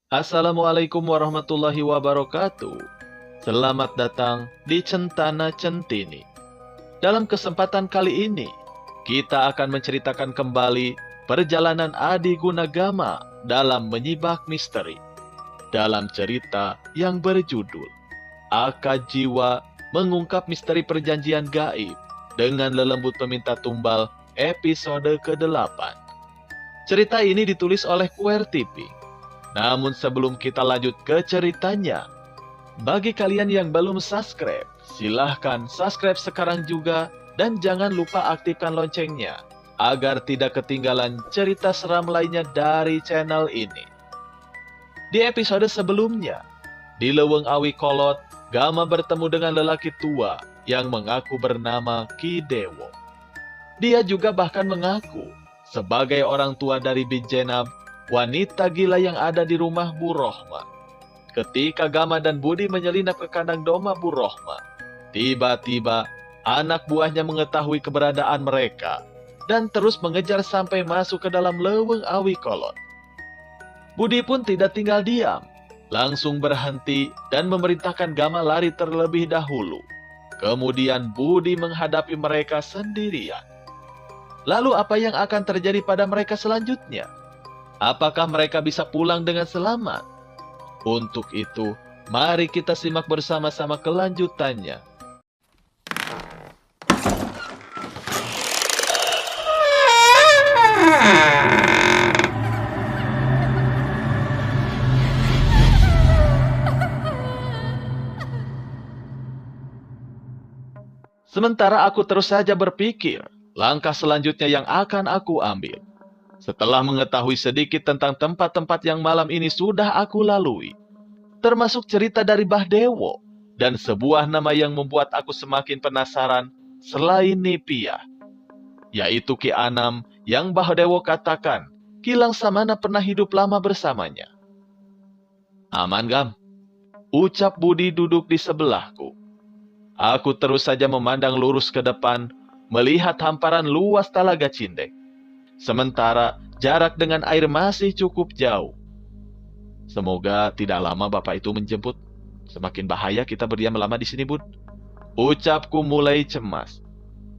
Assalamualaikum warahmatullahi wabarakatuh. Selamat datang di Centana Centini. Dalam kesempatan kali ini, kita akan menceritakan kembali perjalanan Adi Gunagama dalam menyibak misteri. Dalam cerita yang berjudul Aka Jiwa Mengungkap Misteri Perjanjian Gaib dengan Lelembut Peminta Tumbal episode ke-8. Cerita ini ditulis oleh QWERTY. Namun sebelum kita lanjut ke ceritanya, bagi kalian yang belum subscribe, silahkan subscribe sekarang juga dan jangan lupa aktifkan loncengnya agar tidak ketinggalan cerita seram lainnya dari channel ini. Di episode sebelumnya, di Leuweung Awi Kolot, Gama bertemu dengan lelaki tua yang mengaku bernama Ki Dewo. Dia juga bahkan mengaku sebagai orang tua dari Bijenab, wanita gila yang ada di rumah Bu Rohma. Ketika Gama dan Budi menyelinap ke kandang domba Bu Rohma, tiba-tiba anak buahnya mengetahui keberadaan mereka dan terus mengejar sampai masuk ke dalam Leuweung Awi Kolot. Budi pun tidak tinggal diam, langsung berhenti dan memerintahkan Gama lari terlebih dahulu. Kemudian Budi menghadapi mereka sendirian. Lalu apa yang akan terjadi pada mereka selanjutnya? Apakah mereka bisa pulang dengan selamat? Untuk itu, mari kita simak bersama-sama kelanjutannya. Sementara aku terus saja berpikir, langkah selanjutnya yang akan aku ambil. Setelah mengetahui sedikit tentang tempat-tempat yang malam ini sudah aku lalui, termasuk cerita dari Bah Dewo, dan sebuah nama yang membuat aku semakin penasaran selain Nipia, yaitu Ki Anam yang Bah Dewo katakan Kilang Samana pernah hidup lama bersamanya. Aman, Gam, ucap Budi duduk di sebelahku. Aku terus saja memandang lurus ke depan, melihat hamparan luas Talaga Cindek. Sementara jarak dengan air masih cukup jauh. Semoga tidak lama Bapak itu menjemput. Semakin bahaya kita berdiam lama di sini, Bud. Ucapku mulai cemas.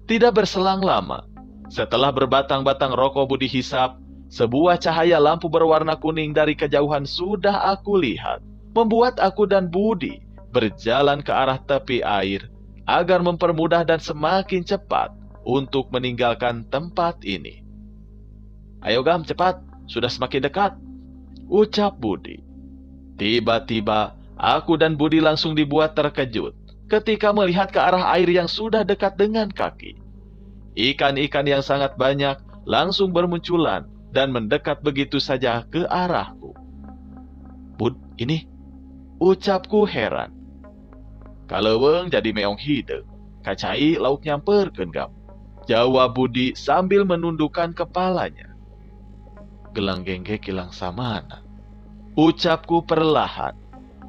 Tidak berselang lama, setelah berbatang-batang rokok Budi hisap, sebuah cahaya lampu berwarna kuning dari kejauhan sudah aku lihat, membuat aku dan Budi berjalan ke arah tepi air agar mempermudah dan semakin cepat untuk meninggalkan tempat ini. Ayo Gam, cepat, sudah semakin dekat, ucap Budi. Tiba-tiba, aku dan Budi langsung dibuat terkejut ketika melihat ke arah air yang sudah dekat dengan kaki. Ikan-ikan yang sangat banyak langsung bermunculan dan mendekat begitu saja ke arahku. Bud, ini, ucapku heran. Kaleuweung jadi meong hideu, kacai lauk nyamperkeun Gam, jawab Budi sambil menundukkan kepalanya. Gelang gengge Kilang Samana, ucapku perlahan,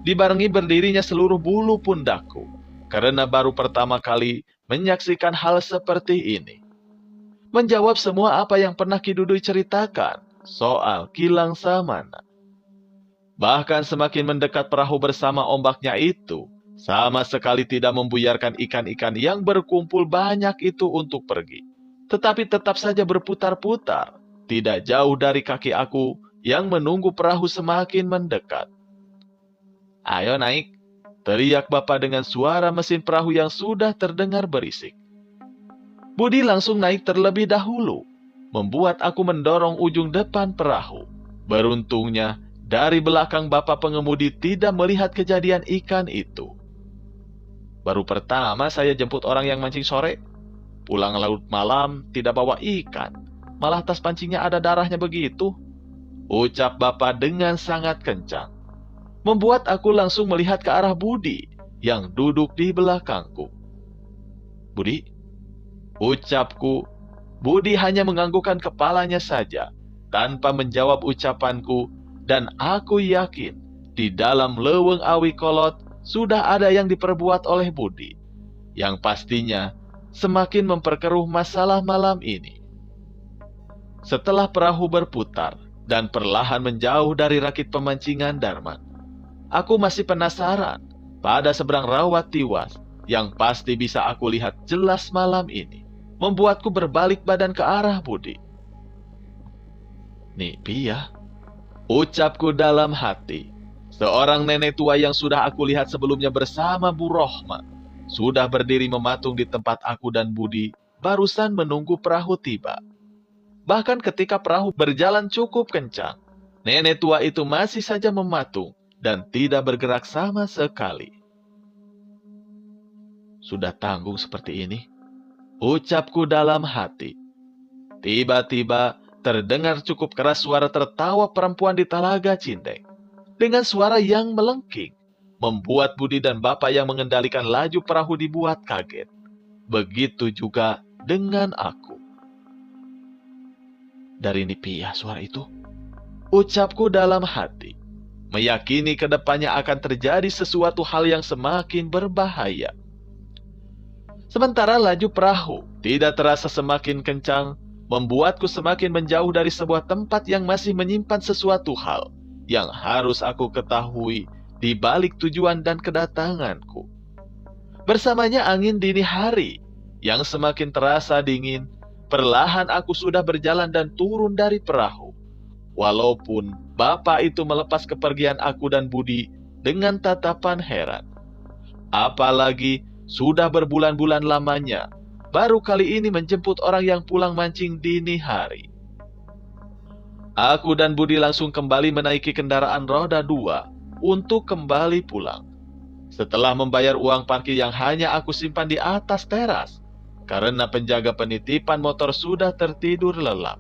dibarengi berdirinya seluruh bulu pundakku, karena baru pertama kali menyaksikan hal seperti ini. Menjawab semua apa yang pernah Ki Dudui ceritakan soal Kilang Samana. Bahkan semakin mendekat perahu bersama ombaknya itu, sama sekali tidak membuyarkan ikan-ikan yang berkumpul banyak itu untuk pergi. Tetapi tetap saja berputar-putar, tidak jauh dari kaki aku yang menunggu perahu semakin mendekat. Ayo naik, teriak Bapak dengan suara mesin perahu yang sudah terdengar berisik. Budi langsung naik terlebih dahulu, membuat aku mendorong ujung depan perahu. Beruntungnya, dari belakang Bapak pengemudi tidak melihat kejadian ikan itu. Baru pertama saya jemput orang yang mancing sore, pulang laut malam tidak bawa ikan, malah tas pancingnya ada darahnya begitu, ucap Bapak dengan sangat kencang. Membuat aku langsung melihat ke arah Budi yang duduk di belakangku. Budi, ucapku. Budi hanya menganggukkan kepalanya saja, tanpa menjawab ucapanku, dan aku yakin di dalam Leuweung Awi Kolot sudah ada yang diperbuat oleh Budi, yang pastinya semakin memperkeruh masalah malam ini. Setelah perahu berputar dan perlahan menjauh dari rakit pemancingan Darman. Aku masih penasaran pada seberang rawa tiwas yang pasti bisa aku lihat jelas malam ini, membuatku berbalik badan ke arah Budi. "Nih Pia," ucapku dalam hati. Seorang nenek tua yang sudah aku lihat sebelumnya bersama Bu Rohma sudah berdiri mematung di tempat aku dan Budi barusan menunggu perahu tiba. Bahkan ketika perahu berjalan cukup kencang, nenek tua itu masih saja mematung dan tidak bergerak sama sekali. "Sudah tanggung seperti ini," ucapku dalam hati. Tiba-tiba terdengar cukup keras suara tertawa perempuan di Talaga Cindeng. Dengan suara yang melengking, membuat Budi dan Bapak yang mengendalikan laju perahu dibuat kaget. Begitu juga dengan aku. "Dari Nipia suara itu," ucapku dalam hati, meyakini kedepannya akan terjadi sesuatu hal yang semakin berbahaya. Sementara laju perahu tidak terasa semakin kencang, membuatku semakin menjauh dari sebuah tempat yang masih menyimpan sesuatu hal yang harus aku ketahui di balik tujuan dan kedatanganku. Bersamanya angin dini hari yang semakin terasa dingin, perlahan aku sudah berjalan dan turun dari perahu. Walaupun Bapak itu melepas kepergian aku dan Budi dengan tatapan heran. Apalagi sudah berbulan-bulan lamanya, baru kali ini menjemput orang yang pulang mancing dini hari. Aku dan Budi langsung kembali menaiki kendaraan roda 2 untuk kembali pulang. Setelah membayar uang parkir yang hanya aku simpan di atas teras, karena penjaga penitipan motor sudah tertidur lelap.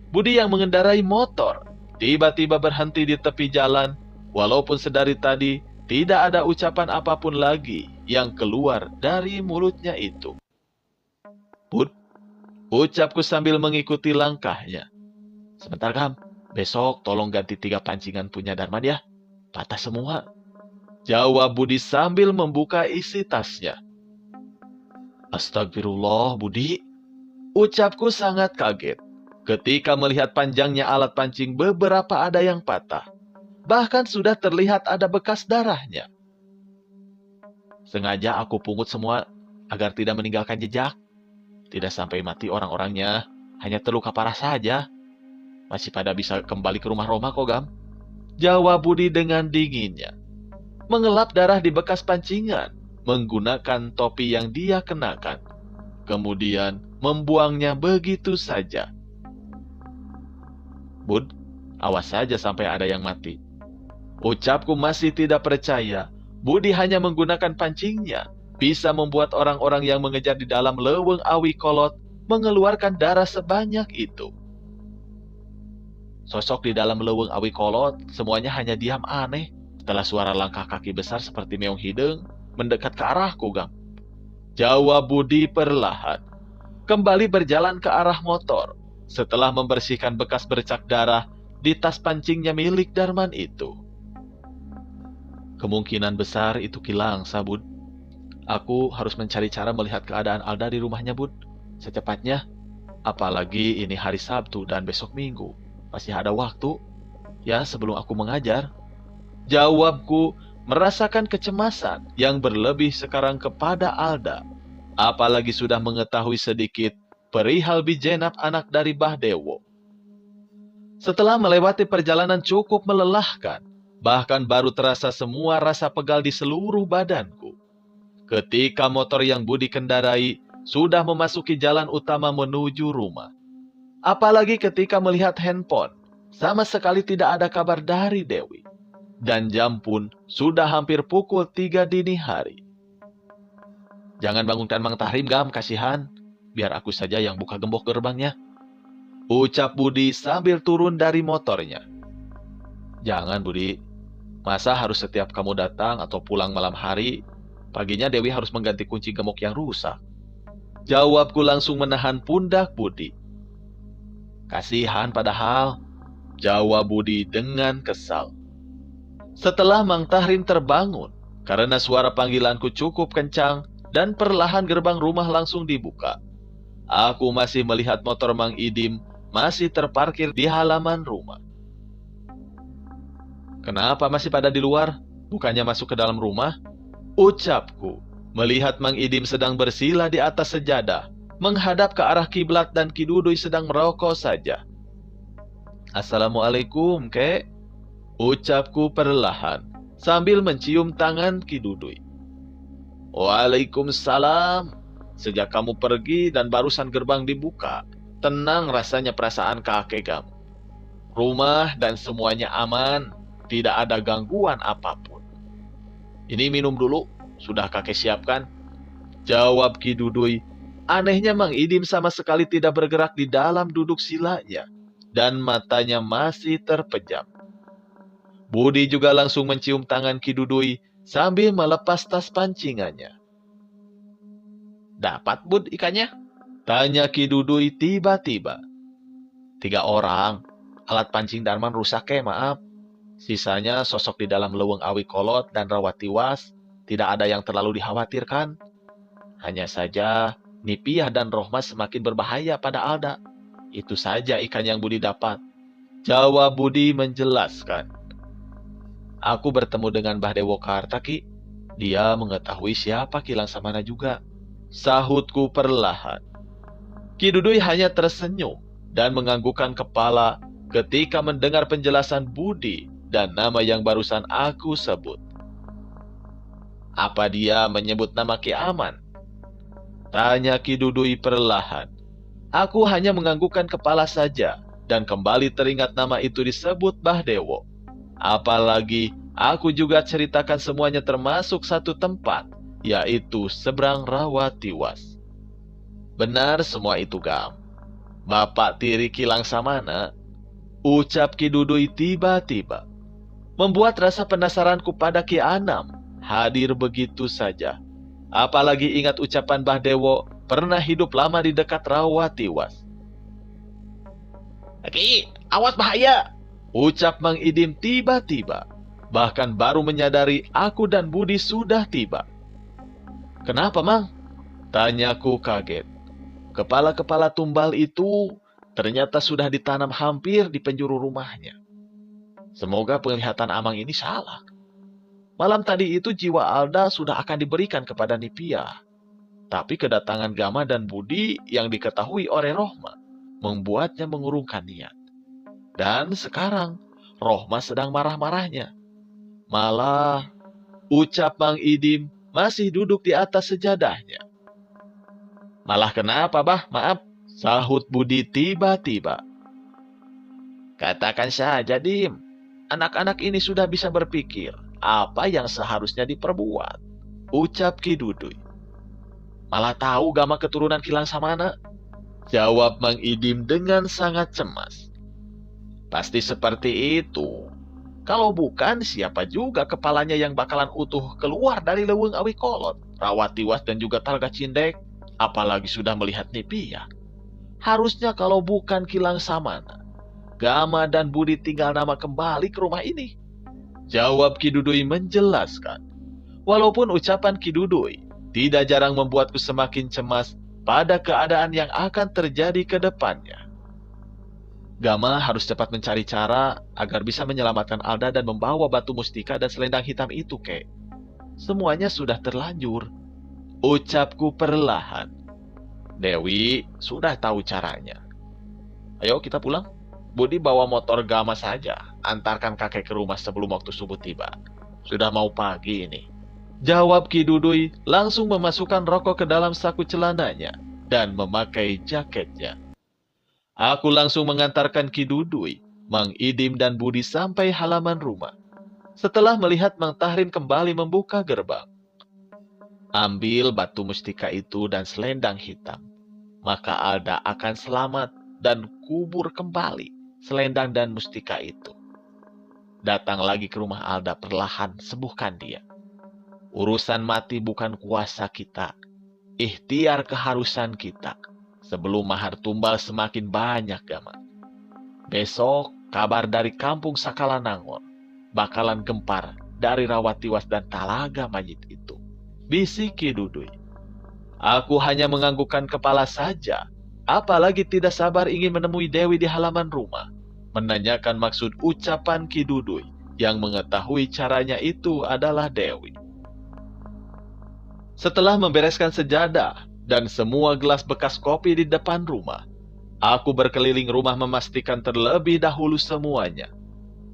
Budi yang mengendarai motor tiba-tiba berhenti di tepi jalan, walaupun sedari tadi tidak ada ucapan apapun lagi yang keluar dari mulutnya itu. "Bud," ucapku sambil mengikuti langkahnya. "Sebentar Kam, besok tolong ganti 3 pancingan punya Darman ya, patah semua," jawab Budi sambil membuka isi tasnya. "Astagfirullah Budi," ucapku sangat kaget ketika melihat panjangnya alat pancing beberapa ada yang patah. Bahkan sudah terlihat ada bekas darahnya. "Sengaja aku pungut semua agar tidak meninggalkan jejak. Tidak sampai mati orang-orangnya, hanya terluka parah saja. Masih pada bisa kembali ke rumah Roma kok, Gam," jawab Budi dengan dinginnya. Mengelap darah di bekas pancingan menggunakan topi yang dia kenakan. Kemudian membuangnya begitu saja. "Bud, awas saja sampai ada yang mati," ucapku masih tidak percaya. Budi hanya menggunakan pancingnya bisa membuat orang-orang yang mengejar di dalam leweng Awi Kolot mengeluarkan darah sebanyak itu. Sosok di dalam leweng Awi Kolot semuanya hanya diam aneh setelah suara langkah kaki besar seperti meong hidung mendekat ke arahku, Gam, jawab Budi perlahan. Kembali berjalan ke arah motor setelah membersihkan bekas bercak darah di tas pancingnya milik Darman itu. "Kemungkinan besar itu kilang, Bud. Aku harus mencari cara melihat keadaan Alda di rumahnya, Bud, secepatnya. Apalagi ini hari Sabtu dan besok Minggu. Masih ada waktu, ya, sebelum aku mengajar," jawabku merasakan kecemasan yang berlebih sekarang kepada Alda. Apalagi sudah mengetahui sedikit perihal Bijenap anak dari Bah Dewo. Setelah melewati perjalanan cukup melelahkan, bahkan baru terasa semua rasa pegal di seluruh badanku. Ketika motor yang Budi kendarai sudah memasuki jalan utama menuju rumah. Apalagi ketika melihat handphone, sama sekali tidak ada kabar dari Dewi. Dan jam pun sudah hampir pukul 3 dini hari. "Jangan bangunkan Mang Tahrim, Gam, kasihan. Biar aku saja yang buka gembok gerbangnya," ucap Budi sambil turun dari motornya. "Jangan, Budi. Masa harus setiap kamu datang atau pulang malam hari, paginya Dewi harus mengganti kunci gembok yang rusak," jawabku langsung menahan pundak Budi. "Kasihan padahal," jawab Budi dengan kesal. Setelah Mang Tahrim terbangun, karena suara panggilanku cukup kencang dan perlahan gerbang rumah langsung dibuka. Aku masih melihat motor Mang Idim masih terparkir di halaman rumah. "Kenapa masih pada di luar? Bukannya masuk ke dalam rumah?" ucapku, melihat Mang Idim sedang bersila di atas sejadah, menghadap ke arah kiblat dan Ki Dudui sedang merokok saja. "Assalamualaikum, Kek," ucapku perlahan, sambil mencium tangan Ki Dudui. "Waalaikumsalam. Sejak kamu pergi dan barusan gerbang dibuka, tenang rasanya perasaan kakek kamu. Rumah dan semuanya aman, tidak ada gangguan apapun. Ini minum dulu, sudah kakek siapkan," jawab Ki Dudui. Anehnya Mang Idim sama sekali tidak bergerak di dalam duduk silanya, dan matanya masih terpejam. Budi juga langsung mencium tangan Ki Dudui sambil melepas tas pancingannya. "Dapat, Bud, ikannya?" tanya Ki Dudui tiba-tiba. "3 orang. Alat pancing Darman rusak, maaf. Sisanya sosok di dalam leweng awi kolot dan rawa tiwas. Tidak ada yang terlalu dikhawatirkan. Hanya saja Nipiah dan Rohmas semakin berbahaya pada Alda. Itu saja ikan yang Budi dapat," jawab Budi menjelaskan. "Aku bertemu dengan Mbah Dewo Karta, Ki. Dia mengetahui siapa Ki Langsamana juga," sahutku perlahan. Ki Dudui hanya tersenyum dan menganggukkan kepala ketika mendengar penjelasan Budi dan nama yang barusan aku sebut. "Apa dia menyebut nama Ki Aman?" tanya Ki Dudui perlahan. Aku hanya menganggukkan kepala saja dan kembali teringat nama itu disebut Mbah Dewo. Apalagi aku juga ceritakan semuanya termasuk satu tempat, yaitu seberang rawa tiwas. "Benar semua itu, Gam. Bapak tiri Ki Langsamana," ucap Ki Dudui tiba-tiba, membuat rasa penasaranku pada Ki Anam hadir begitu saja. Apalagi ingat ucapan Mbah Dewo pernah hidup lama di dekat rawa tiwas. "Ki, awas bahaya," ucap Mang Idim tiba-tiba. Bahkan baru menyadari aku dan Budi sudah tiba. "Kenapa, Mang?" tanyaku kaget. Kepala-kepala tumbal itu ternyata sudah ditanam hampir di penjuru rumahnya. Semoga penglihatan Amang ini salah. Malam tadi itu jiwa Alda sudah akan diberikan kepada Nipiah. Tapi kedatangan Gama dan Budi yang diketahui oleh Rohma membuatnya mengurungkan niat. Dan sekarang Rohma sedang marah-marahnya. Malah, ucap Mang Idim masih duduk di atas sejadahnya. "Malah kenapa, Bah? Maaf," sahut Budi tiba-tiba. "Katakan saja, Dim. Anak-anak ini sudah bisa berpikir apa yang seharusnya diperbuat," ucap Ki Dudui. "Malah tahu Gama keturunan Ki Langsamana," jawab Mang Idim dengan sangat cemas. "Pasti seperti itu. Kalau bukan, siapa juga kepalanya yang bakalan utuh keluar dari leweng awi kolot, rawa tiwas dan juga talga cindek, apalagi sudah melihat Nipiah. Harusnya kalau bukan Ki Langsamana, Gama dan Budi tinggal nama kembali ke rumah ini," jawab Ki Dudui menjelaskan. Walaupun ucapan Ki Dudui tidak jarang membuatku semakin cemas pada keadaan yang akan terjadi ke depannya. Gama harus cepat mencari cara agar bisa menyelamatkan Alda dan membawa batu mustika dan selendang hitam itu, Kek. Semuanya sudah terlanjur, ucapku perlahan. Dewi sudah tahu caranya. Ayo kita pulang. Budi bawa motor Gama saja. Antarkan kakek ke rumah sebelum waktu subuh tiba. Sudah mau pagi ini, jawab Ki Dudui langsung memasukkan rokok ke dalam saku celananya dan memakai jaketnya. Aku langsung mengantarkan Ki Dudui, Mang Idim dan Budi sampai halaman rumah. Setelah melihat Mang Tahrin kembali membuka gerbang. "Ambil batu mustika itu dan selendang hitam. Maka Alda akan selamat dan kubur kembali selendang dan mustika itu. Datang lagi ke rumah Alda perlahan, sembuhkan dia. Urusan mati bukan kuasa kita, ikhtiar keharusan kita. Sebelum mahar tumbal semakin banyak, Gama. Besok kabar dari kampung Sakala Nangor bakalan gempar dari rawa tiwas dan talaga mayit itu," bisik Ki Dudui. Aku hanya menganggukkan kepala saja apalagi tidak sabar ingin menemui Dewi di halaman rumah, menanyakan maksud ucapan Ki Dudui yang mengetahui caranya itu adalah Dewi. Setelah membereskan sejadah dan semua gelas bekas kopi di depan rumah, aku berkeliling rumah memastikan terlebih dahulu semuanya.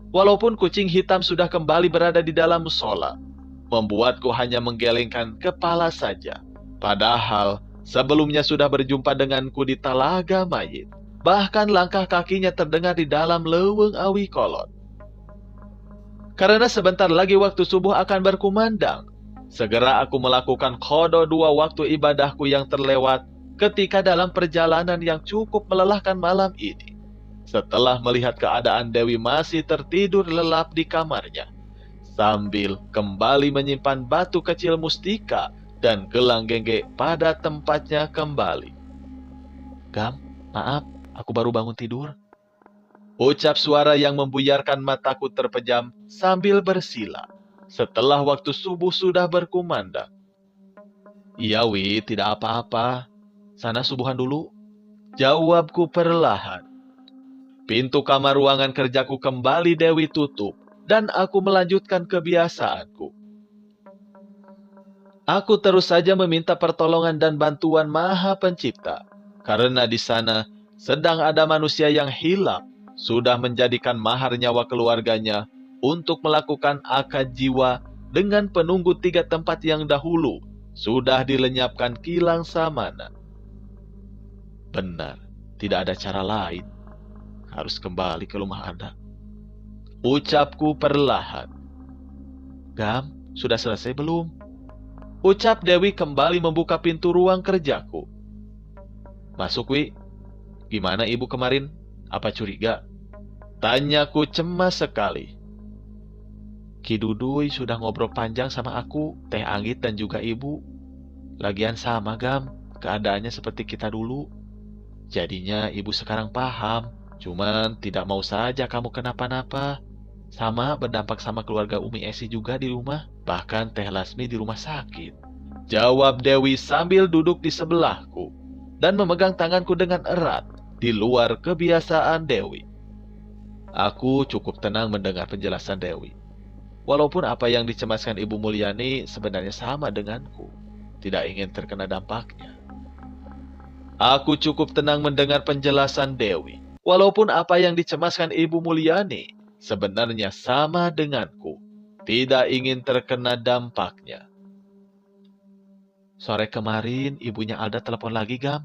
Walaupun kucing hitam sudah kembali berada di dalam musola, membuatku hanya menggelengkan kepala saja. Padahal sebelumnya sudah berjumpa denganku di Talaga Mayit. Bahkan langkah kakinya terdengar di dalam leuweung Awi Kolot. Karena sebentar lagi waktu subuh akan berkumandang, segera aku melakukan qada 2 waktu ibadahku yang terlewat ketika dalam perjalanan yang cukup melelahkan malam ini. Setelah melihat keadaan Dewi masih tertidur lelap di kamarnya, sambil kembali menyimpan batu kecil mustika dan gelang gengge pada tempatnya kembali. "Gam, maaf, aku baru bangun tidur," ucap suara yang membuyarkan mataku terpejam sambil bersila setelah waktu subuh sudah berkumandang. "Iya Wi, tidak apa-apa. Sana subuhan dulu," jawabku perlahan. Pintu kamar ruangan kerjaku kembali Dewi tutup, dan aku melanjutkan kebiasaanku. Aku terus saja meminta pertolongan dan bantuan Maha Pencipta, karena di sana sedang ada manusia yang hilang, sudah menjadikan mahar nyawa keluarganya untuk melakukan akad jiwa dengan penunggu 3 tempat yang dahulu sudah dilenyapkan Kilang Samana. Benar, tidak ada cara lain. Harus kembali ke rumah Anda, ucapku perlahan. "Gam, sudah selesai belum?" ucap Dewi kembali membuka pintu ruang kerjaku. "Masuk, Wi. Gimana ibu kemarin? Apa curiga?" tanyaku cemas sekali. "Ki Dudui sudah ngobrol panjang sama aku, Teh Anggit dan juga ibu. Lagian sama, Gam, keadaannya seperti kita dulu. Jadinya ibu sekarang paham. Cuman tidak mau saja kamu kenapa-napa. Sama berdampak sama keluarga Umi Esi juga di rumah. Bahkan Teh Lasmi di rumah sakit," jawab Dewi sambil duduk di sebelahku dan memegang tanganku dengan erat di luar kebiasaan Dewi. Aku cukup tenang mendengar penjelasan Dewi. Walaupun apa yang dicemaskan Ibu Mulyani sebenarnya sama denganku. Tidak ingin terkena dampaknya. Aku cukup tenang mendengar penjelasan Dewi. Walaupun apa yang dicemaskan Ibu Mulyani sebenarnya sama denganku, tidak ingin terkena dampaknya. "Sore kemarin ibunya Alda telepon lagi, Gam.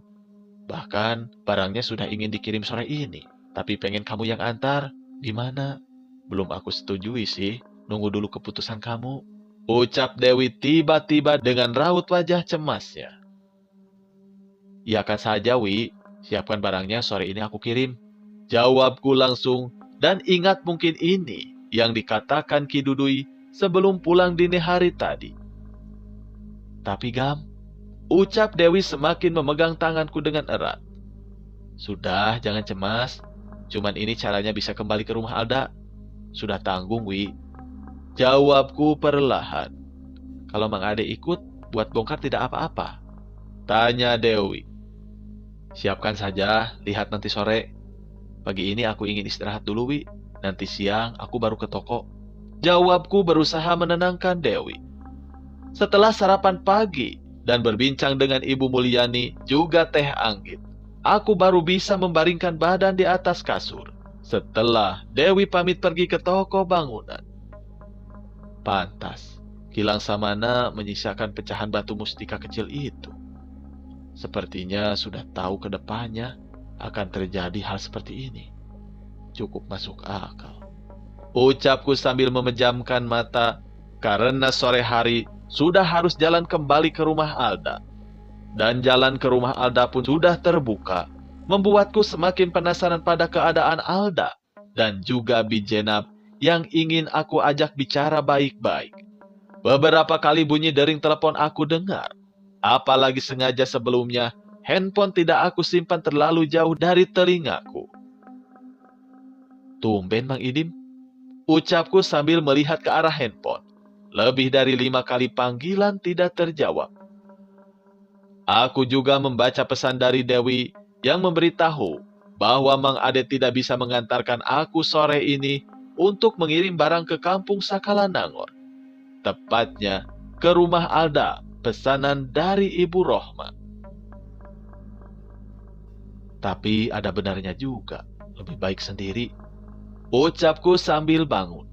Bahkan barangnya sudah ingin dikirim sore ini, tapi pengen kamu yang antar. Gimana?" "Belum aku setujui sih, nunggu dulu keputusan kamu," ucap Dewi tiba-tiba dengan raut wajah cemasnya. "Iyakan saja, Wi. Siapkan barangnya, sore ini aku kirim," jawabku langsung, dan ingat mungkin ini yang dikatakan Ki Dudui sebelum pulang dini hari tadi. "Tapi Gam," ucap Dewi semakin memegang tanganku dengan erat. "Sudah, jangan cemas. Cuman ini caranya bisa kembali ke rumah Alda. Sudah tanggung, Wi," jawabku perlahan. "Kalau Mang Ade ikut, buat bongkar tidak apa-apa?" tanya Dewi. "Siapkan saja, lihat nanti sore. Pagi ini aku ingin istirahat dulu, Wi. Nanti siang aku baru ke toko," jawabku berusaha menenangkan Dewi. Setelah sarapan pagi dan berbincang dengan Ibu Mulyani juga Teh Anggit, aku baru bisa membaringkan badan di atas kasur setelah Dewi pamit pergi ke toko bangunan. Pantas, Kilang Samana menyisakan pecahan batu mustika kecil itu. Sepertinya sudah tahu ke depannya akan terjadi hal seperti ini. Cukup masuk akal, ucapku sambil memejamkan mata, karena sore hari sudah harus jalan kembali ke rumah Alda. Dan jalan ke rumah Alda pun sudah terbuka, membuatku semakin penasaran pada keadaan Alda dan juga Bijenab yang ingin aku ajak bicara baik-baik. Beberapa kali bunyi dering telepon aku dengar. Apalagi sengaja sebelumnya, handphone tidak aku simpan terlalu jauh dari telingaku. "Tumben Bang Idim," ucapku sambil melihat ke arah handphone. Lebih dari 5 kali panggilan tidak terjawab. Aku juga membaca pesan dari Dewi yang memberitahu bahwa Mang Ade tidak bisa mengantarkan aku sore ini untuk mengirim barang ke kampung Sakalanangor. Tepatnya ke rumah Alda, pesanan dari Ibu Rohma. Tapi ada benarnya juga, lebih baik sendiri, ucapku sambil bangun.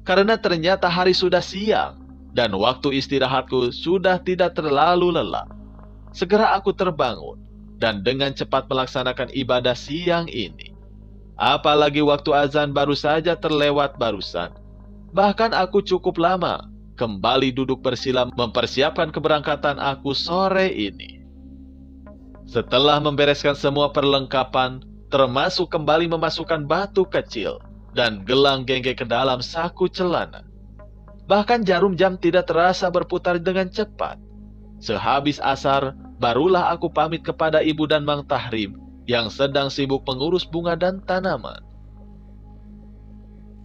Karena ternyata hari sudah siang, dan waktu istirahatku sudah tidak terlalu lelah. Segera aku terbangun, dan dengan cepat melaksanakan ibadah siang ini. Apalagi waktu azan baru saja terlewat barusan. Bahkan aku cukup lama kembali duduk bersila mempersiapkan keberangkatan aku sore ini. Setelah membereskan semua perlengkapan, termasuk kembali memasukkan batu kecil dan gelang gengge ke dalam saku celana. Bahkan jarum jam tidak terasa berputar dengan cepat. Sehabis asar, barulah aku pamit kepada ibu dan Mang Tahrim yang sedang sibuk mengurus bunga dan tanaman.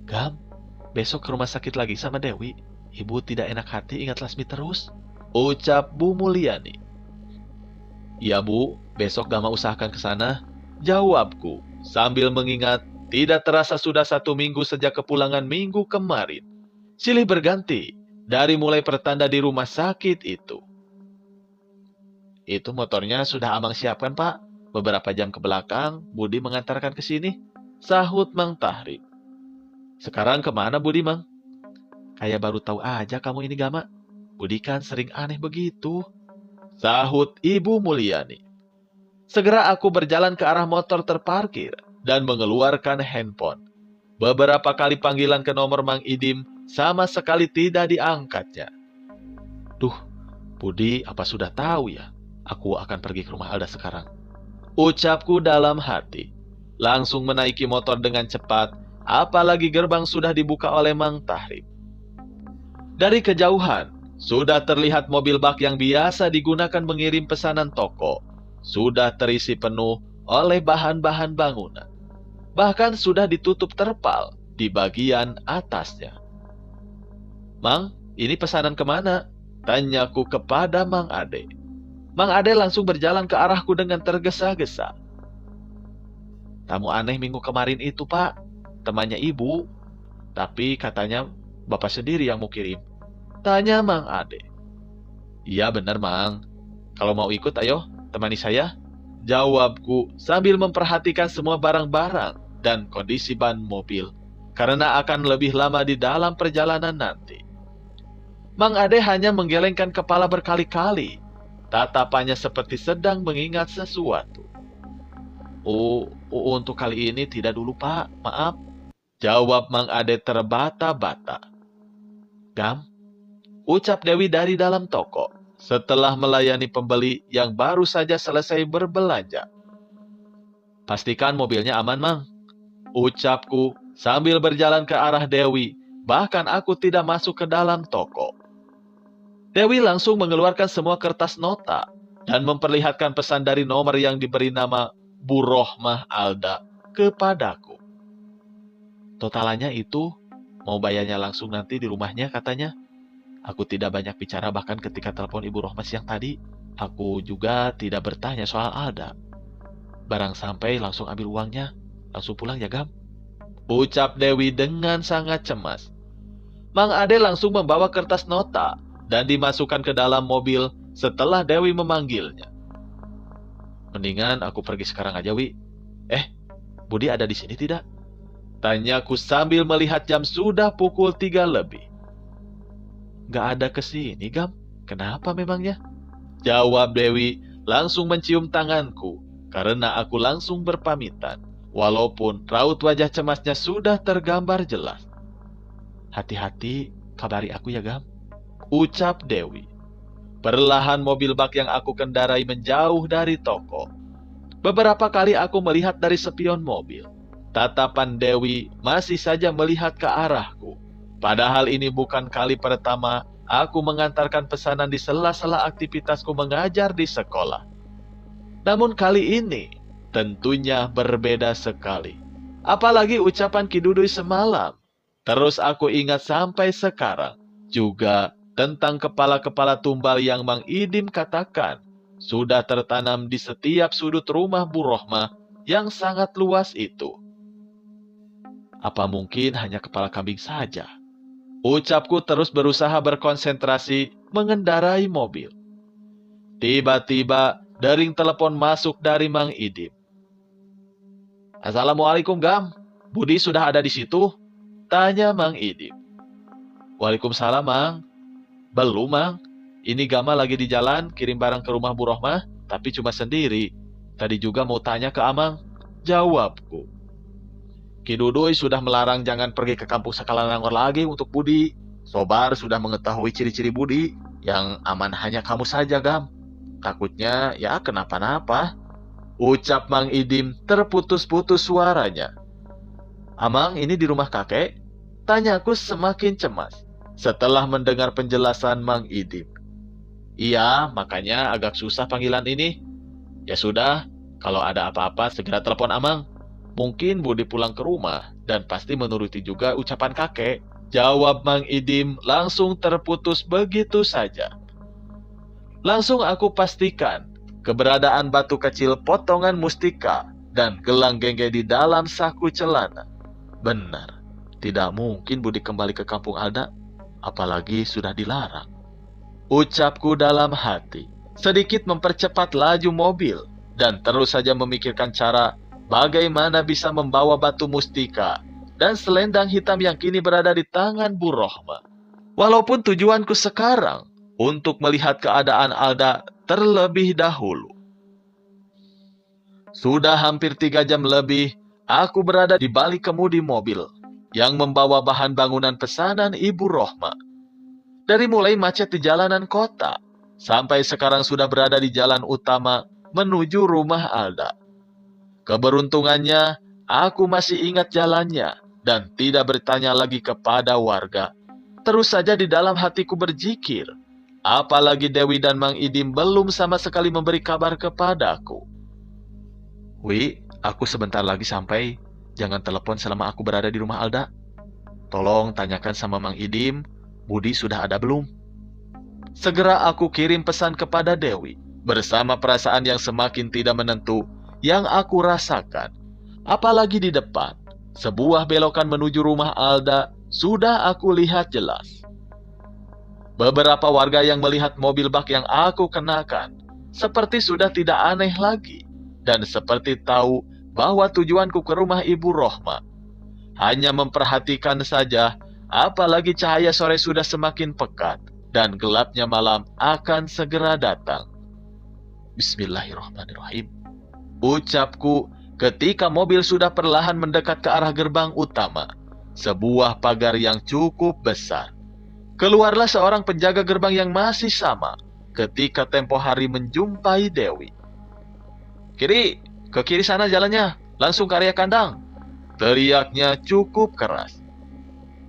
Gam, besok ke rumah sakit lagi sama Dewi. Ibu tidak enak hati ingat Lasmi terus, ucap Bu Mulyani. Ya Bu, besok Gama usahakan ke sana, jawabku sambil mengingat tidak terasa sudah 1 minggu sejak kepulangan minggu kemarin. Silih berganti dari mulai pertanda di rumah sakit itu. Itu motornya sudah Abang siapkan, Pak. Beberapa jam ke belakang, Budi mengantarkan ke sini, sahut Mang Tahrim. Sekarang kemana Budi, Mang? Kayak baru tahu aja kamu ini, Gama. Budi kan sering aneh begitu, sahut Ibu Mulyani. Segera aku berjalan ke arah motor terparkir dan mengeluarkan handphone. Beberapa kali panggilan ke nomor Mang Idim sama sekali tidak diangkatnya. Duh, Budi apa sudah tahu ya? Aku akan pergi ke rumah Alda sekarang, ucapku dalam hati. Langsung menaiki motor dengan cepat, apalagi gerbang sudah dibuka oleh Mang Tahrim. Dari kejauhan, sudah terlihat mobil bak yang biasa digunakan mengirim pesanan toko. Sudah terisi penuh oleh bahan-bahan bangunan. Bahkan sudah ditutup terpal di bagian atasnya. Mang, ini pesanan kemana? Tanyaku kepada Mang Ade. Mang Ade langsung berjalan ke arahku dengan tergesa-gesa. Tamu aneh minggu kemarin itu, Pak. Temannya ibu. Tapi katanya Bapak sendiri yang mau kirim. Tanya Mang Ade. Iya benar, Mang. Kalau mau ikut, ayo, temani saya. Jawabku sambil memperhatikan semua barang-barang dan kondisi ban mobil. Karena akan lebih lama di dalam perjalanan nanti. Mang Ade hanya menggelengkan kepala berkali-kali. Tatapannya seperti sedang mengingat sesuatu. Oh, untuk kali ini tidak dulu, Pak. Maaf. Jawab Mang Ade terbata-bata. Gam, ucap Dewi dari dalam toko setelah melayani pembeli yang baru saja selesai berbelanja. Pastikan mobilnya aman, Mang. Ucapku sambil berjalan ke arah Dewi, bahkan aku tidak masuk ke dalam toko. Dewi langsung mengeluarkan semua kertas nota dan memperlihatkan pesan dari nomor yang diberi nama Bu Rohmah Alda kepadaku. Totalannya itu, mau bayarnya langsung nanti di rumahnya katanya. Aku tidak banyak bicara bahkan ketika telepon Ibu Rohmah siang tadi. Aku juga tidak bertanya soal Alda. Barang sampai langsung ambil uangnya, langsung pulang ya, Gam. Ucap Dewi dengan sangat cemas. Mang Ade langsung membawa kertas nota dan dimasukkan ke dalam mobil setelah Dewi memanggilnya. Mendingan aku pergi sekarang aja, Wi. Budi ada di sini tidak? Tanyaku sambil melihat jam sudah pukul 3 lebih. Gak ada kesini, Gam. Kenapa memangnya? Jawab Dewi langsung mencium tanganku karena aku langsung berpamitan. Walaupun raut wajah cemasnya sudah tergambar jelas. Hati-hati, kabari aku ya, Gam. Ucap Dewi. Perlahan mobil bak yang aku kendarai menjauh dari toko. Beberapa kali aku melihat dari spion mobil. Tatapan Dewi masih saja melihat ke arahku. Padahal ini bukan kali pertama aku mengantarkan pesanan di sela-sela aktivitasku mengajar di sekolah. Namun kali ini tentunya berbeda sekali. Apalagi ucapan Ki Dudui semalam. Terus aku ingat sampai sekarang juga tentang kepala-kepala tumbal yang Mang Idim katakan sudah tertanam di setiap sudut rumah Bu Rohmah yang sangat luas itu. Apa mungkin hanya kepala kambing saja? Ucapku terus berusaha berkonsentrasi mengendarai mobil. Tiba-tiba dering telepon masuk dari Mang Idim. "Assalamualaikum, Gam. Budi sudah ada di situ?" tanya Mang Idim. "Waalaikumsalam, Mang. Belum, Mang. Ini Gama lagi di jalan kirim barang ke rumah Bu Rohmah, tapi cuma sendiri. Tadi juga mau tanya ke Amang," jawabku. "Ki Duduy sudah melarang jangan pergi ke kampung Sakalanangor lagi untuk Budi. Sobar sudah mengetahui ciri-ciri Budi. Yang aman hanya kamu saja, Gam. Takutnya ya kenapa-napa," ucap Mang Idim terputus-putus suaranya. "Amang ini di rumah kakek?" tanyaku semakin cemas setelah mendengar penjelasan Mang Idim. "Iya, makanya agak susah panggilan ini." "Ya sudah, kalau ada apa-apa segera telepon Amang. Mungkin Budi pulang ke rumah dan pasti menuruti juga ucapan kakek," jawab Mang Idim langsung terputus begitu saja. Langsung aku pastikan keberadaan batu kecil potongan mustika dan gelang gengge di dalam saku celana. Benar, tidak mungkin Budi kembali ke kampung Alda, apalagi sudah dilarang. Ucapku dalam hati, sedikit mempercepat laju mobil dan terus saja memikirkan cara bagaimana bisa membawa batu mustika dan selendang hitam yang kini berada di tangan Bu Rohmah. Walaupun tujuanku sekarang untuk melihat keadaan Alda terlebih dahulu. Sudah hampir 3 jam lebih, aku berada di balik kemudi mobil yang membawa bahan bangunan pesanan Ibu Rohmah. Dari mulai macet di jalanan kota, sampai sekarang sudah berada di jalan utama menuju rumah Alda. Keberuntungannya, aku masih ingat jalannya dan tidak bertanya lagi kepada warga. Terus saja di dalam hatiku berzikir, apalagi Dewi dan Mang Idim belum sama sekali memberi kabar kepadaku. "Wi, aku sebentar lagi sampai. Jangan telepon selama aku berada di rumah Alda. Tolong tanyakan sama Mang Idim, Budi sudah ada belum?" Segera aku kirim pesan kepada Dewi, bersama perasaan yang semakin tidak menentu yang aku rasakan. Apalagi di depan, sebuah belokan menuju rumah Alda sudah aku lihat jelas. Beberapa warga yang melihat mobil bak yang aku kenakan, seperti sudah tidak aneh lagi, dan seperti tahu bahwa tujuanku ke rumah Ibu Rohmah. Hanya memperhatikan saja, apalagi cahaya sore sudah semakin pekat, dan gelapnya malam akan segera datang. Bismillahirrahmanirrahim, ucapku ketika mobil sudah perlahan mendekat ke arah gerbang utama, sebuah pagar yang cukup besar. Keluarlah seorang penjaga gerbang yang masih sama ketika tempo hari menjumpai Dewi. "Kiri, ke kiri sana jalannya, langsung ke area kandang," teriaknya cukup keras.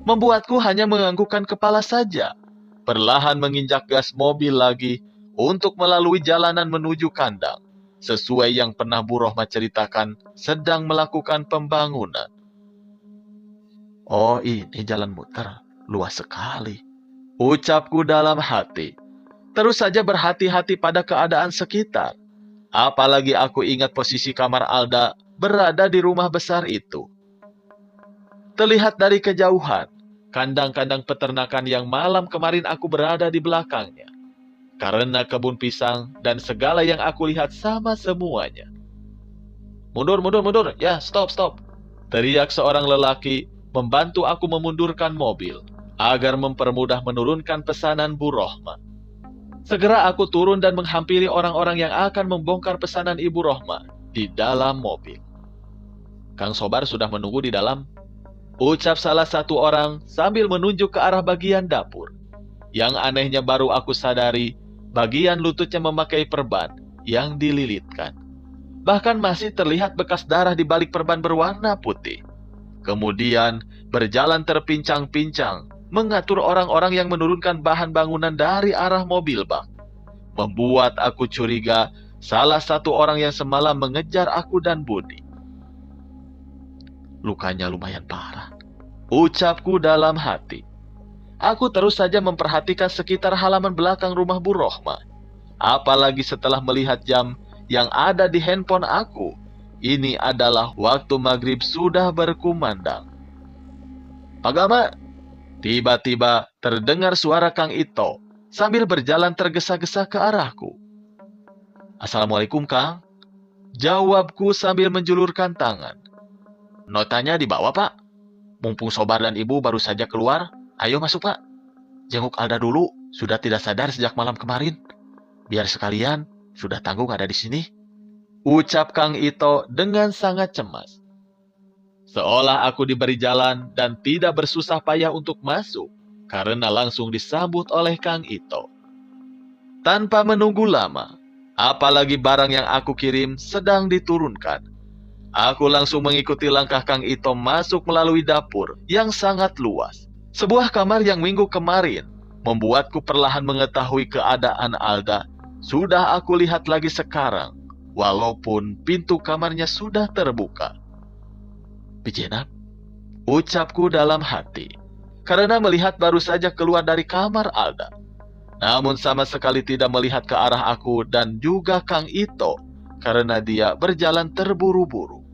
Membuatku hanya menganggukkan kepala saja, perlahan menginjak gas mobil lagi untuk melalui jalanan menuju kandang, sesuai yang pernah Bu Rohmah ceritakan sedang melakukan pembangunan. "Oh, ini jalan muter, luas sekali," ucapku dalam hati. Terus saja berhati-hati pada keadaan sekitar. Apalagi aku ingat posisi kamar Alda berada di rumah besar itu. Terlihat dari kejauhan, kandang-kandang peternakan yang malam kemarin aku berada di belakangnya. Karena kebun pisang dan segala yang aku lihat sama semuanya. "Mundur, mundur, mundur. Ya, stop, stop," teriak seorang lelaki membantu aku memundurkan mobil agar mempermudah menurunkan pesanan Bu Rohmah. Segera aku turun dan menghampiri orang-orang yang akan membongkar pesanan Ibu Rohmah di dalam mobil. "Kang Sobar sudah menunggu di dalam," ucap salah satu orang sambil menunjuk ke arah bagian dapur. Yang anehnya baru aku sadari, bagian lututnya memakai perban yang dililitkan. Bahkan masih terlihat bekas darah di balik perban berwarna putih. Kemudian berjalan terpincang-pincang, mengatur orang-orang yang menurunkan bahan bangunan dari arah mobil bak. Membuat aku curiga salah satu orang yang semalam mengejar aku dan Budi. "Lukanya lumayan parah," ucapku dalam hati. Aku terus saja memperhatikan sekitar halaman belakang rumah Bu Rohmah. Apalagi setelah melihat jam yang ada di handphone aku. Ini adalah waktu maghrib sudah berkumandang. Pak Gama, tiba-tiba terdengar suara Kang Ito sambil berjalan tergesa-gesa ke arahku. Assalamualaikum, Kang. Jawabku sambil menjulurkan tangan. Notanya dibawa, Pak. Mumpung Sobar dan Ibu baru saja keluar, ayo masuk, Pak. Jenguk Alda dulu, sudah tidak sadar sejak malam kemarin. Biar sekalian, sudah tanggung ada di sini. Ucap Kang Ito dengan sangat cemas. Seolah aku diberi jalan dan tidak bersusah payah untuk masuk, karena langsung disambut oleh Kang Ito. Tanpa menunggu lama, apalagi barang yang aku kirim sedang diturunkan. Aku langsung mengikuti langkah Kang Ito masuk melalui dapur yang sangat luas. Sebuah kamar yang minggu kemarin membuatku perlahan mengetahui keadaan Alda. Sudah aku lihat lagi sekarang, walaupun pintu kamarnya sudah terbuka. Bijenab, ucapku dalam hati, karena melihat baru saja keluar dari kamar Alda. Namun sama sekali tidak melihat ke arah aku dan juga Kang Ito, karena dia berjalan terburu-buru.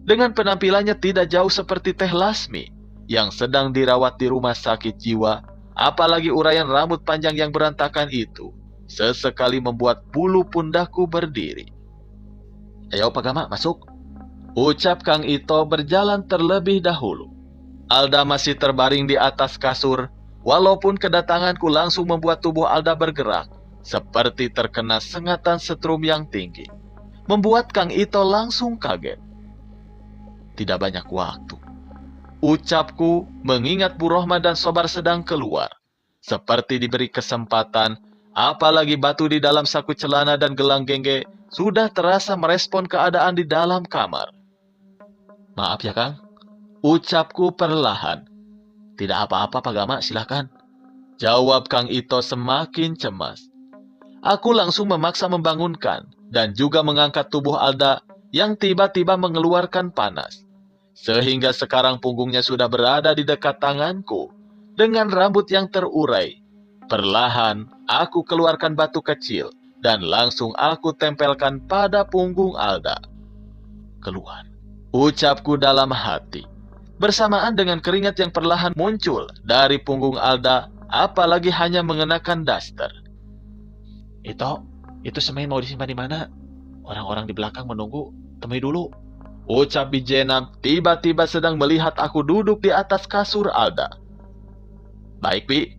Dengan penampilannya tidak jauh seperti Teh Lasmi, yang sedang dirawat di rumah sakit jiwa, apalagi uraian rambut panjang yang berantakan itu, sesekali membuat bulu pundakku berdiri. Ayo Pak Gama, masuk. Ucap Kang Ito berjalan terlebih dahulu. Alda masih terbaring di atas kasur, walaupun kedatanganku langsung membuat tubuh Alda bergerak, seperti terkena sengatan setrum yang tinggi. Membuat Kang Ito langsung kaget. Tidak banyak waktu. Ucapku mengingat Bu Rohma dan Sobar sedang keluar. Seperti diberi kesempatan, apalagi batu di dalam saku celana dan gelang gengge sudah terasa merespon keadaan di dalam kamar. Maaf ya Kang, ucapku perlahan. Tidak apa-apa Pak Gama, silakan. Jawab Kang Ito semakin cemas. Aku langsung memaksa membangunkan dan juga mengangkat tubuh Alda yang tiba-tiba mengeluarkan panas. Sehingga sekarang punggungnya sudah berada di dekat tanganku dengan rambut yang terurai. Perlahan aku keluarkan batu kecil dan langsung aku tempelkan pada punggung Alda. Keluar, ucapku dalam hati. Bersamaan dengan keringat yang perlahan muncul dari punggung Alda, apalagi hanya mengenakan daster. Itu semen mau disimpan di mana? Orang-orang di belakang menunggu, temui dulu. Ucap Bijenab tiba-tiba sedang melihat aku duduk di atas kasur Alda. Baik, Bi.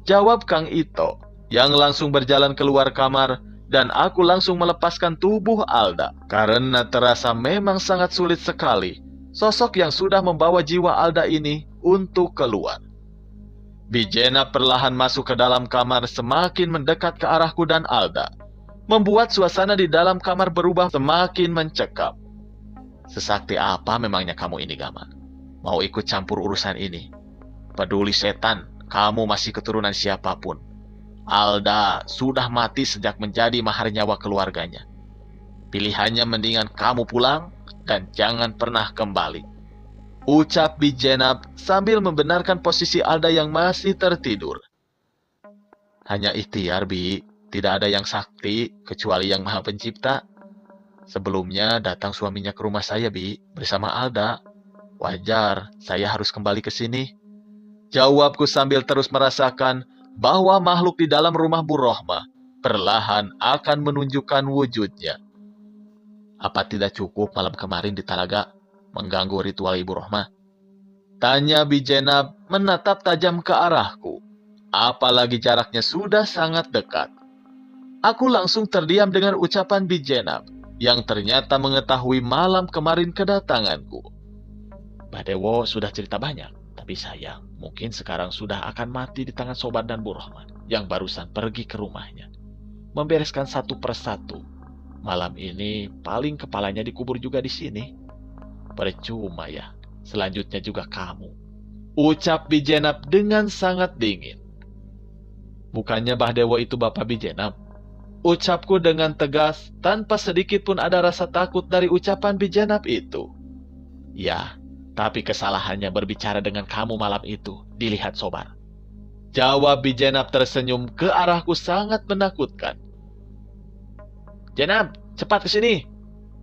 Jawab Kang Ito, yang langsung berjalan keluar kamar, dan aku langsung melepaskan tubuh Alda, karena terasa memang sangat sulit sekali sosok yang sudah membawa jiwa Alda ini untuk keluar. Bijenab perlahan masuk ke dalam kamar semakin mendekat ke arahku dan Alda, membuat suasana di dalam kamar berubah semakin mencekam. Sesakti apa memangnya kamu ini, Gama? Mau ikut campur urusan ini? Peduli setan, kamu masih keturunan siapapun. Alda sudah mati sejak menjadi mahar nyawa keluarganya. Pilihannya mendingan kamu pulang dan jangan pernah kembali. Ucap Bijenab sambil membenarkan posisi Alda yang masih tertidur. Hanya ikhtiar, Bi. Tidak ada yang sakti kecuali yang Maha Pencipta. Sebelumnya datang suaminya ke rumah saya, Bi, bersama Alda. Wajar, saya harus kembali ke sini. Jawabku sambil terus merasakan bahwa makhluk di dalam rumah Bu Rohma perlahan akan menunjukkan wujudnya. Apa tidak cukup malam kemarin di Talaga mengganggu ritual Ibu Rohma? Tanya Bijenab menatap tajam ke arahku. Apalagi jaraknya sudah sangat dekat. Aku langsung terdiam dengan ucapan Bijenab yang ternyata mengetahui malam kemarin kedatanganku. Mbah Dewo sudah cerita banyak, tapi sayang, mungkin sekarang sudah akan mati di tangan Sobar dan Bu Rohman yang barusan pergi ke rumahnya. Membereskan satu persatu. Malam ini paling kepalanya dikubur juga di sini. Percuma ya, selanjutnya juga kamu. Ucap Bijenab dengan sangat dingin. Bukannya Mbah Dewo itu Bapak Bijenab? Ucapku dengan tegas, tanpa sedikit pun ada rasa takut dari ucapan Bijenab itu. Ya, tapi kesalahannya berbicara dengan kamu malam itu, dilihat Sobar. Jawab Bijenab tersenyum ke arahku sangat menakutkan. Jenab, cepat ke sini.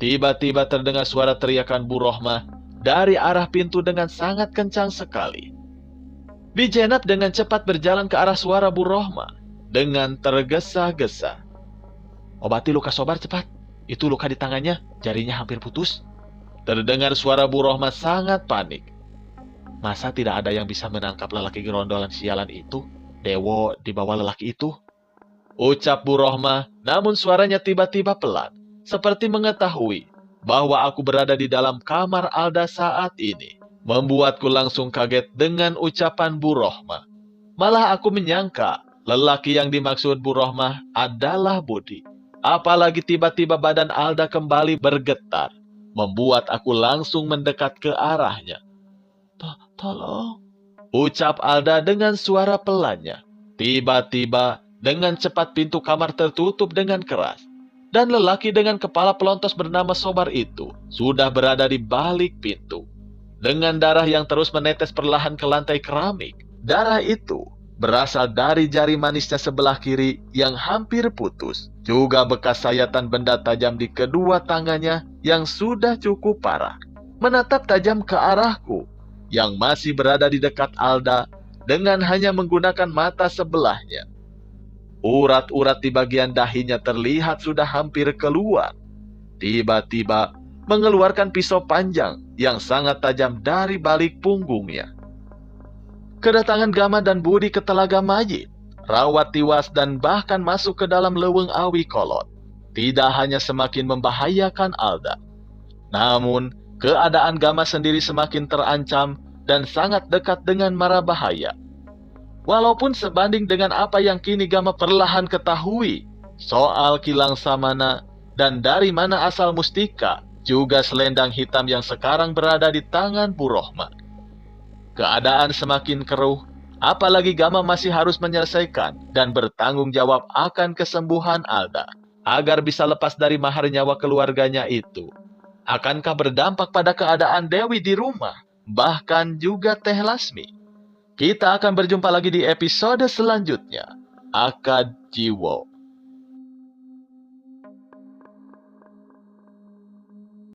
Tiba-tiba terdengar suara teriakan Bu Rohmah dari arah pintu dengan sangat kencang sekali. Bi Jenab dengan cepat berjalan ke arah suara Bu Rohmah dengan tergesa-gesa. Obati luka Sobar cepat. Itu luka di tangannya, jarinya hampir putus. Terdengar suara Bu Rohmah sangat panik. Masa tidak ada yang bisa menangkap lelaki gerondolan sialan itu? Dewo di bawah lelaki itu? Ucap Bu Rohmah, namun suaranya tiba-tiba pelan, seperti mengetahui bahwa aku berada di dalam kamar Alda saat ini. Membuatku langsung kaget dengan ucapan Bu Rohmah. Malah aku menyangka lelaki yang dimaksud Bu Rohmah adalah Budi. Apalagi tiba-tiba badan Alda kembali bergetar, membuat aku langsung mendekat ke arahnya. Tolong, ucap Alda dengan suara pelannya. Tiba-tiba, dengan cepat pintu kamar tertutup dengan keras. Dan lelaki dengan kepala pelontos bernama Sobar itu sudah berada di balik pintu. Dengan darah yang terus menetes perlahan ke lantai keramik. Darah itu berasal dari jari manisnya sebelah kiri yang hampir putus. Juga bekas sayatan benda tajam di kedua tangannya yang sudah cukup parah. Menatap tajam ke arahku yang masih berada di dekat Alda dengan hanya menggunakan mata sebelahnya. Urat-urat di bagian dahinya terlihat sudah hampir keluar. Tiba-tiba mengeluarkan pisau panjang yang sangat tajam dari balik punggungnya. Kedatangan Gama dan Budi ke Telaga Majid, Rawat Tiwas dan bahkan masuk ke dalam Leweng Awi Kolot, tidak hanya semakin membahayakan Alda. Namun, keadaan Gama sendiri semakin terancam dan sangat dekat dengan mara bahaya. Walaupun sebanding dengan apa yang kini Gama perlahan ketahui soal Kilang Samana dan dari mana asal mustika, juga selendang hitam yang sekarang berada di tangan Bu Rohmah. Keadaan semakin keruh, apalagi Gama masih harus menyelesaikan dan bertanggung jawab akan kesembuhan Alda, agar bisa lepas dari mahar nyawa keluarganya itu. Akankah berdampak pada keadaan Dewi di rumah, bahkan juga Teh Lasmi? Kita akan berjumpa lagi di episode selanjutnya. Akad Jiwo.